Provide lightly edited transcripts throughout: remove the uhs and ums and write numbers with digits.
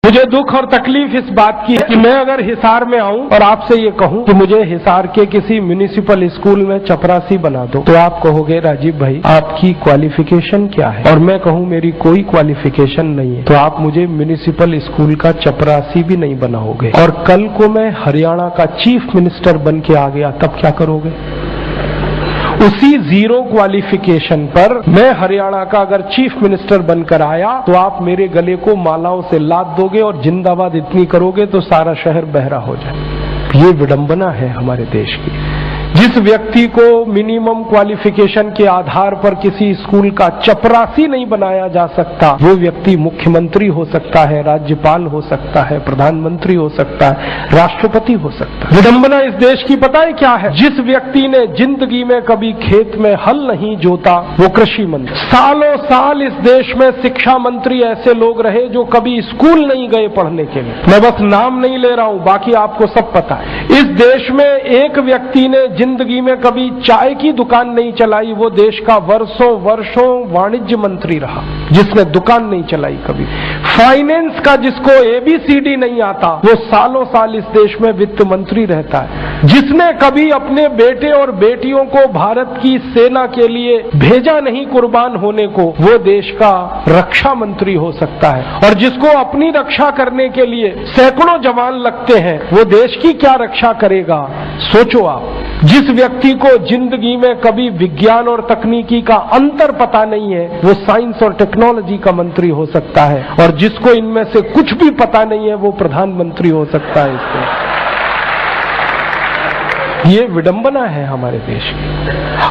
मुझे दुख और तकलीफ इस बात की है कि मैं अगर हिसार में आऊं और आपसे ये कहूं कि मुझे हिसार के किसी म्युनिसिपल स्कूल में चपरासी बना दो, तो आप कहोगे राजीव भाई आपकी क्वालिफिकेशन क्या है, और मैं कहूं मेरी कोई क्वालिफिकेशन नहीं है, तो आप मुझे म्युनिसिपल स्कूल का चपरासी भी नहीं बनाओगे। और कल को मैं हरियाणा का चीफ मिनिस्टर बन के आ गया, तब क्या करोगे? उसी जीरो क्वालिफिकेशन पर मैं हरियाणा का अगर चीफ मिनिस्टर बनकर आया तो आप मेरे गले को मालाओं से लाद दोगे और जिंदाबाद इतनी करोगे तो सारा शहर बहरा हो जाए। ये विडंबना है हमारे देश की। जिस व्यक्ति को मिनिमम क्वालिफिकेशन के आधार पर किसी स्कूल का चपरासी नहीं बनाया जा सकता, वो व्यक्ति मुख्यमंत्री हो सकता है, राज्यपाल हो सकता है, प्रधानमंत्री हो सकता है, राष्ट्रपति हो सकता है। विडंबना इस देश की पता है क्या है? जिस व्यक्ति ने जिंदगी में कभी खेत में हल नहीं जोता वो कृषि मंत्री। सालों साल इस देश में शिक्षा मंत्री ऐसे लोग रहे जो कभी स्कूल नहीं गए पढ़ने के लिए। मैं बस नाम नहीं ले रहा हूं, बाकी आपको सब पता है। इस देश में एक व्यक्ति ने जिंदगी में कभी चाय की दुकान नहीं चलाई, वो देश का वर्षों वाणिज्य मंत्री रहा जिसने दुकान नहीं चलाई कभी। फाइनेंस का जिसको ABCD नहीं आता वो सालों साल इस देश में वित्त मंत्री रहता है। जिसने कभी अपने बेटे और बेटियों को भारत की सेना के लिए भेजा नहीं कुर्बान होने को, वो देश का रक्षा मंत्री हो सकता है। और जिसको अपनी रक्षा करने के लिए सैकड़ों जवान लगते हैं वो देश की क्या रक्षा करेगा? सोचो आप। जिस व्यक्ति को जिंदगी में कभी विज्ञान और तकनीकी का अंतर पता नहीं है वो साइंस और टेक्नोलॉजी का मंत्री हो सकता है, और जिसको इनमें से कुछ भी पता नहीं है वो प्रधानमंत्री हो सकता है। इससे ये विडंबना है हमारे देश की।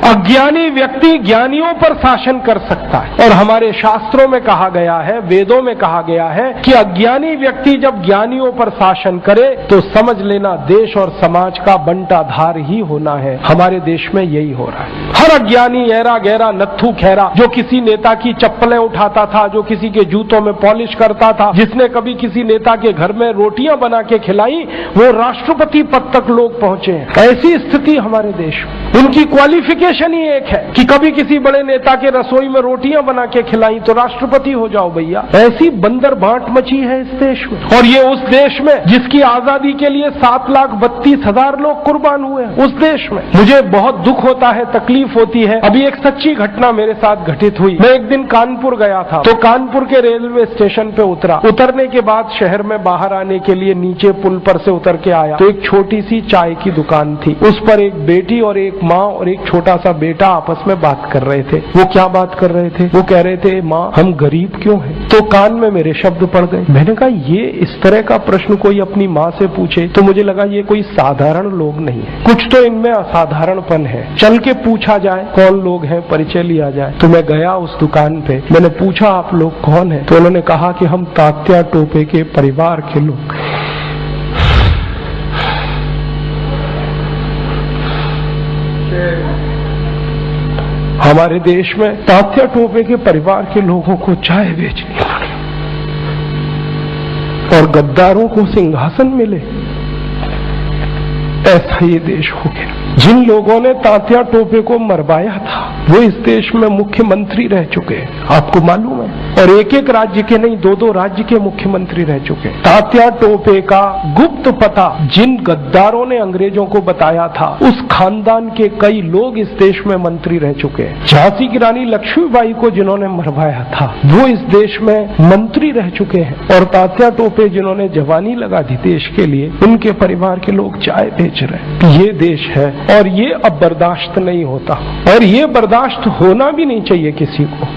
अज्ञानी व्यक्ति ज्ञानियों पर शासन कर सकता है, और हमारे शास्त्रों में कहा गया है, वेदों में कहा गया है कि अज्ञानी व्यक्ति जब ज्ञानियों पर शासन करे तो समझ लेना देश और समाज का बंटाधार ही होना है। हमारे देश में यही हो रहा है। हर अज्ञानी ऐरा गहरा नत्थू खैरा जो किसी नेता की चप्पलें उठाता था, जो किसी के जूतों में पॉलिश करता था, जिसने कभी किसी नेता के घर में रोटियां बना के खिलाई, वो राष्ट्रपति पद तक लोग पहुंचे हैं। ऐसी स्थिति हमारे देश में। उनकी क्वालिफिकेशन ही एक है कि कभी किसी बड़े नेता के रसोई में रोटियां बना के खिलाई तो राष्ट्रपति हो जाओ भैया। ऐसी बंदर बांट मची है इस देश में। और ये उस देश में जिसकी आजादी के लिए 7,32,000 लोग कुर्बान हुए, उस देश में। मुझे बहुत दुख होता है, तकलीफ होती है। अभी एक सच्ची घटना मेरे साथ घटित हुई। मैं एक दिन कानपुर गया था, तो कानपुर के रेलवे स्टेशन पे उतरा। उतरने के बाद शहर में बाहर आने के लिए नीचे पुल पर से उतर के आया तो एक छोटी सी चाय की दुकान थी। उस पर एक बेटी और एक माँ और एक छोटा सा बेटा आपस में बात कर रहे थे। वो क्या बात कर रहे थे? वो कह रहे थे, माँ हम गरीब क्यों हैं? तो कान में मेरे शब्द पड़ गए। मैंने कहा ये इस तरह का प्रश्न कोई अपनी माँ से पूछे तो मुझे लगा ये कोई साधारण लोग नहीं है, कुछ तो इनमें असाधारणपन है। चल के पूछा जाए कौन लोग हैं, परिचय लिया जाए। तो मैं गया उस दुकान पे, मैंने पूछा आप लोग कौन है? तो उन्होंने कहा कि हम तात्या टोपे के परिवार के लोग। हमारे देश में तात्या टोपे के परिवार के लोगों को चाय बेचनी पड़ी और गद्दारों को सिंहासन मिले। ऐसा ये देश हो गया। जिन लोगों ने तात्या टोपे को मरवाया था वो इस देश में मुख्यमंत्री रह चुके हैं, आपको मालूम है। और एक एक राज्य के नहीं, 2-2 राज्य के मुख्यमंत्री रह चुके हैं। तात्या टोपे का गुप्त पता जिन गद्दारों ने अंग्रेजों को बताया था, उस खानदान के कई लोग इस देश में मंत्री रह चुके हैं। झांसी की रानी लक्ष्मीबाई को जिन्होंने मरवाया था वो इस देश में मंत्री रह चुके हैं। और तात्या टोपे जिन्होंने जवानी लगा दी देश के लिए, उनके परिवार के लोग चाय बेच रहे हैं। ये देश है और ये अब बर्दाश्त नहीं होता, और ये बर्दाश्त होना भी नहीं चाहिए किसी को।